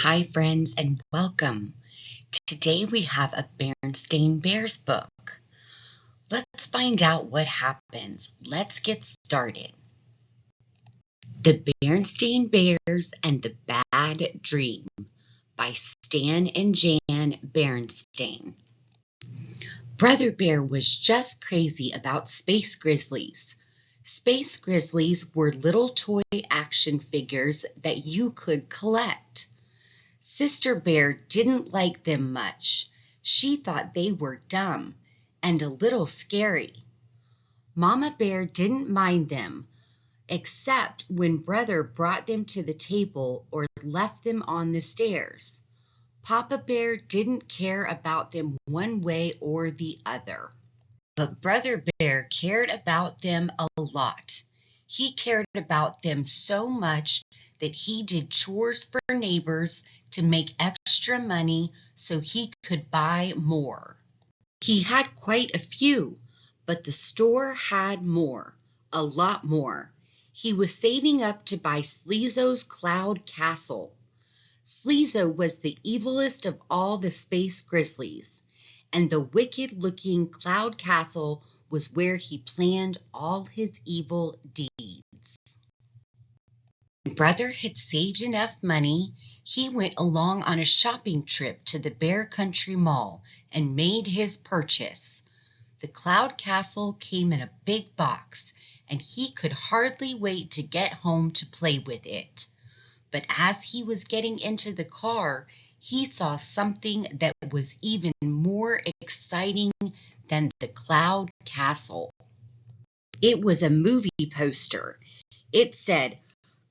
Hi, friends, and welcome. Today we have a Berenstain Bears book. Let's find out what happens. Let's get started. The Berenstain Bears and the Bad Dream by Stan and Jan Berenstain. Brother Bear was just crazy about space grizzlies. Space grizzlies were little toy action figures that you could collect. Sister Bear didn't like them much. She thought they were dumb and a little scary. Mama Bear didn't mind them, except when Brother brought them to the table or left them on the stairs. Papa Bear didn't care about them one way or the other. But Brother Bear cared about them a lot. He cared about them so much that he did chores for neighbors to make extra money so he could buy more. He had quite a few, but the store had more, a lot more. He was saving up to buy Sleezo's Cloud Castle. Sleezo was the evilest of all the space grizzlies, and the wicked-looking Cloud Castle was where he planned all his evil deeds. When Brother had saved enough money, he went along on a shopping trip to the Bear Country Mall and made his purchase. The Cloud Castle came in a big box, and he could hardly wait to get home to play with it. But as he was getting into the car, he saw something that was even more exciting than the Cloud Castle. It was a movie poster. It said,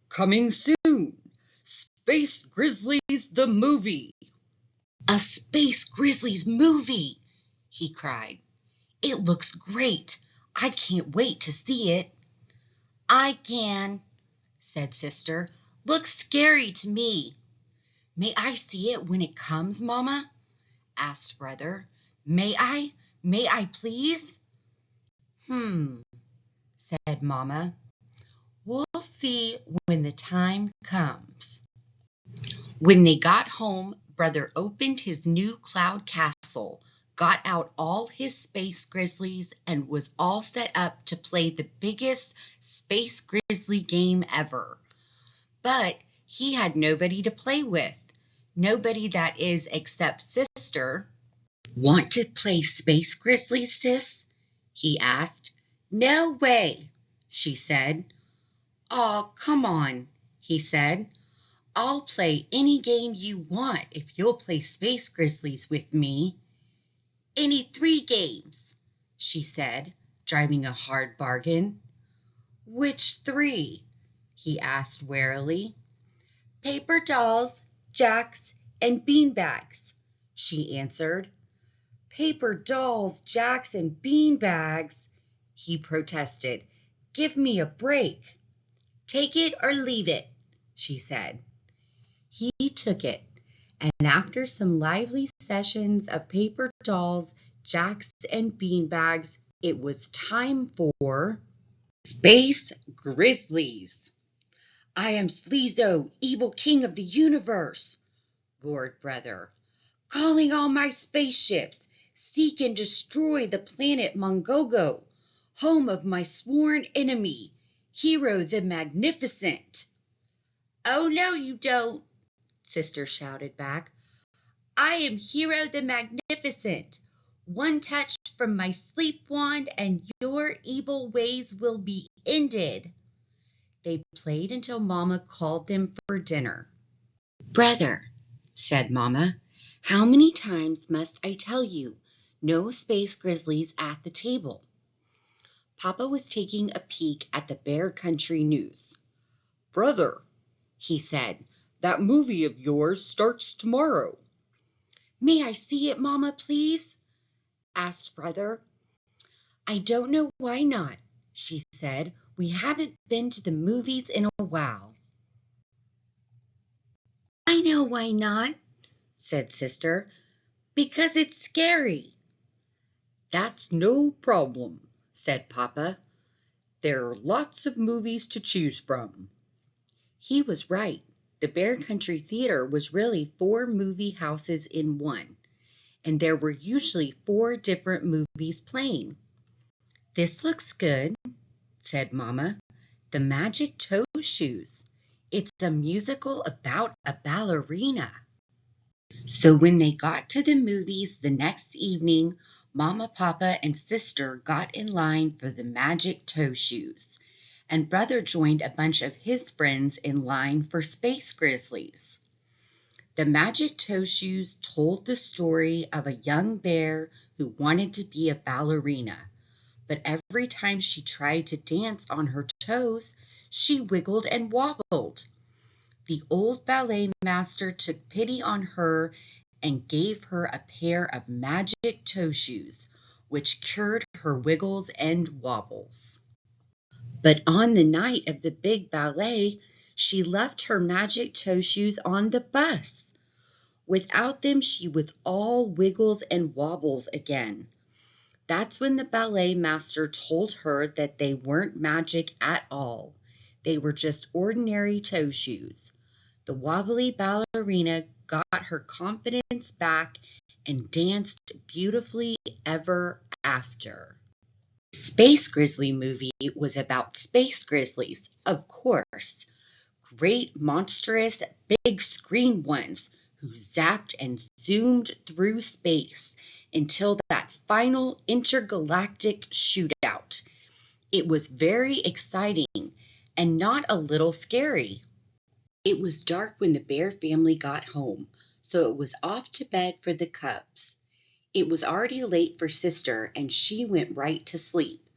"Coming soon, Space Grizzlies the movie." "A Space Grizzlies movie!" he cried. "It looks great. I can't wait to see it." "I can," said Sister. "Looks scary to me." "May I see it when it comes, Mama?" asked Brother. "May I? May I please?" Said Mama. "We'll see when the time comes." When they got home, Brother opened his new Cloud Castle, got out all his space grizzlies, and was all set up to play the biggest space grizzly game ever. But he had nobody to play with. Nobody, that is, except Sister. "Want to play Space Grizzlies, Sis?" he asked. "No way," she said. "Aw, come on," he said. "I'll play any game you want if you'll play Space Grizzlies with me." "Any 3 games," she said, driving a hard bargain. "Which 3?" he asked warily. "Paper dolls, jacks, and beanbags," she answered. "Paper dolls, jacks, and beanbags," he protested. "Give me a break." "Take it or leave it," she said. He took it, and after some lively sessions of paper dolls, jacks, and beanbags, it was time for Space Grizzlies. "I am Sleezo, evil king of the universe," roared Brother. "Calling all my spaceships, seek and destroy the planet Mongogo, home of my sworn enemy, Hero the Magnificent." "Oh, no, you don't," Sister shouted back. "I am Hero the Magnificent. One touch from my sleep wand and your evil ways will be ended." They played until Mama called them for dinner. "Brother," said Mama, "how many times must I tell you, no space grizzlies at the table?" Papa was taking a peek at the Bear Country news. "Brother," he said, "that movie of yours starts tomorrow." "May I see it, Mama, please?" asked Brother. "I don't know why not," she said. "We haven't been to the movies in a while." "I know why not," said Sister. "Because it's scary." "That's no problem," said Papa. "There are lots of movies to choose from." He was right. The Bear Country Theater was really 4 movie houses in one, and there were usually 4 different movies playing. "This looks good," said Mama. "The Magic Toe Shoes. It's a musical about a ballerina." So when they got to the movies the next evening, Mama, Papa, and Sister got in line for the Magic Toe Shoes, and Brother joined a bunch of his friends in line for Space Grizzlies. The Magic Toe Shoes told the story of a young bear who wanted to be a ballerina, but every time she tried to dance on her toes, she wiggled and wobbled. The old ballet master took pity on her and gave her a pair of magic toe shoes, which cured her wiggles and wobbles. But on the night of the big ballet, she left her magic toe shoes on the bus. Without them, she was all wiggles and wobbles again. That's when the ballet master told her that they weren't magic at all. They were just ordinary toe shoes. The wobbly ballerina got her confidence back and danced beautifully ever after. Space Grizzly movie was about space grizzlies, of course. Great, monstrous, big screen ones who zapped and zoomed through space until that final intergalactic shootout. It was very exciting and not a little scary. It was dark when the Bear family got home, so it was off to bed for the cubs. It was already late for Sister, and she went right to sleep.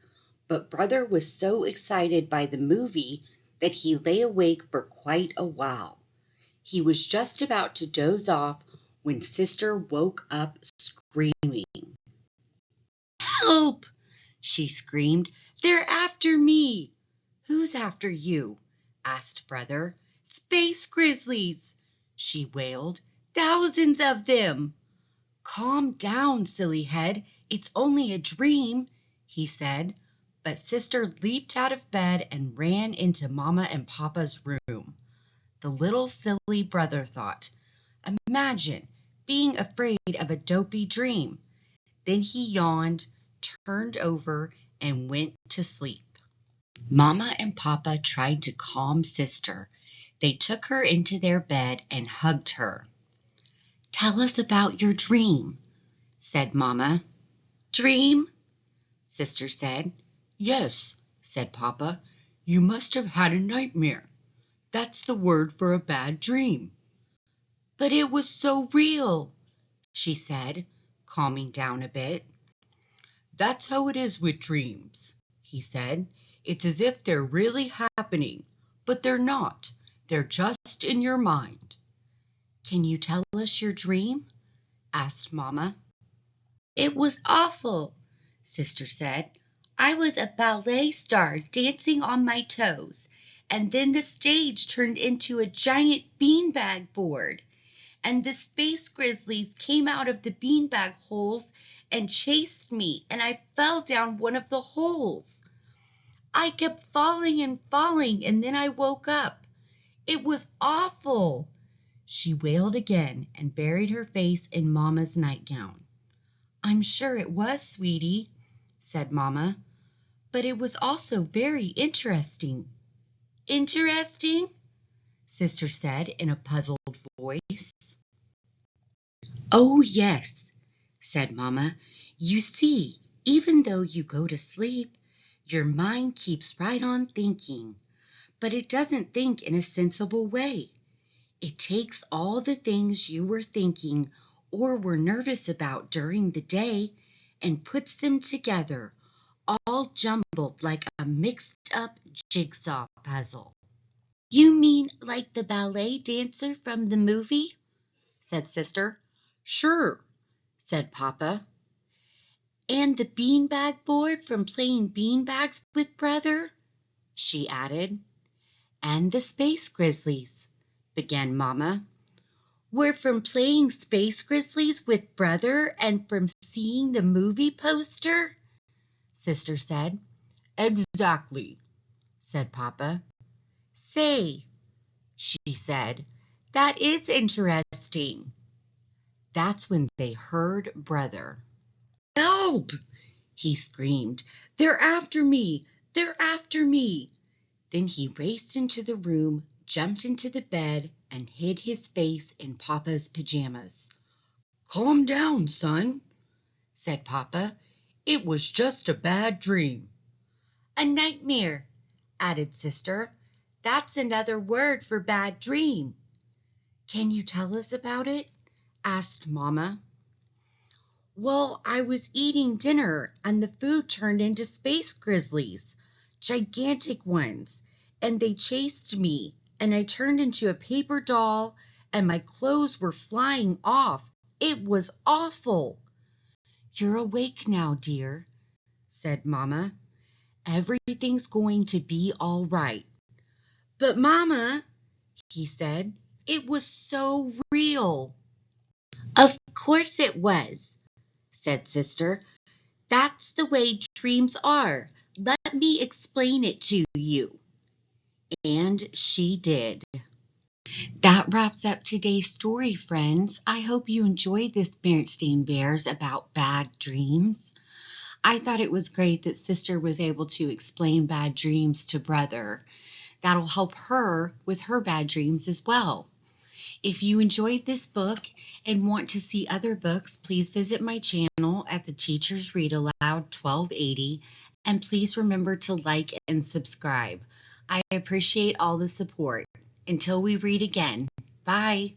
But Brother was so excited by the movie that he lay awake for quite a while. He was just about to doze off when Sister woke up screaming. "Help!" she screamed. "They're after me!" "Who's after you?" asked Brother. "Space Grizzlies!" she wailed. "Thousands of them!" "Calm down, silly head. It's only a dream," he said. But Sister leaped out of bed and ran into Mama and Papa's room. The little silly brother thought, "Imagine being afraid of a dopey dream." Then he yawned, turned over, and went to sleep. Mama and Papa tried to calm Sister. They took her into their bed and hugged her. "Tell us about your dream," said Mama. "Dream?" Sister said. "Yes," said Papa. "You must have had a nightmare. That's the word for a bad dream." "But it was so real," she said, calming down a bit. "That's how it is with dreams," he said. "It's as if they're really happening, but they're not. They're just in your mind." "Can you tell us your dream?" asked Mama. "It was awful," Sister said. "I was a ballet star dancing on my toes, and then the stage turned into a giant beanbag board, and the space grizzlies came out of the beanbag holes and chased me, and I fell down one of the holes. I kept falling and falling, and then I woke up. It was awful." She wailed again and buried her face in Mama's nightgown. "I'm sure it was, sweetie," said Mama, "but it was also very interesting." "Interesting?" Sister said in a puzzled voice. "Oh, yes," said Mama. "You see, even though you go to sleep, your mind keeps right on thinking, but it doesn't think in a sensible way. It takes all the things you were thinking or were nervous about during the day and puts them together, all jumbled like a mixed-up jigsaw puzzle." "You mean like the ballet dancer from the movie?" said Sister. "Sure," said Papa. "And the beanbag board from playing beanbags with Brother?" she added. "And the space grizzlies," began Mama. "We're from playing space grizzlies with Brother and from seeing the movie poster?" Sister said. "Exactly," said Papa. "Say," she said, That is interesting. That's when they heard Brother. Help! He screamed. They're after me! They're after me! Then he raced into the room, jumped into the bed, and hid his face in Papa's pajamas. Calm down, son, said Papa. It was just a bad dream. A nightmare, added Sister. That's another word for bad dream. Can you tell us about it? Asked Mama. Well, I was eating dinner and the food turned into space grizzlies, gigantic ones, and they chased me, and I turned into a paper doll, and my clothes were flying off. It was awful. You're awake now, dear, said Mama. Everything's going to be all right. But Mama, he said, it was so real. Of course it was, said Sister. That's the way dreams are. Let me explain it to you. And she did. That wraps up today's story, friends. I hope you enjoyed this Berenstain Bears about bad dreams. I thought it was great that Sister was able to explain bad dreams to Brother. That'll help her with her bad dreams as well. If you enjoyed this book and want to see other books, please visit my channel at the Teachers Read Aloud 1280, and please remember to like and subscribe. I appreciate all the support. Until we read again, bye.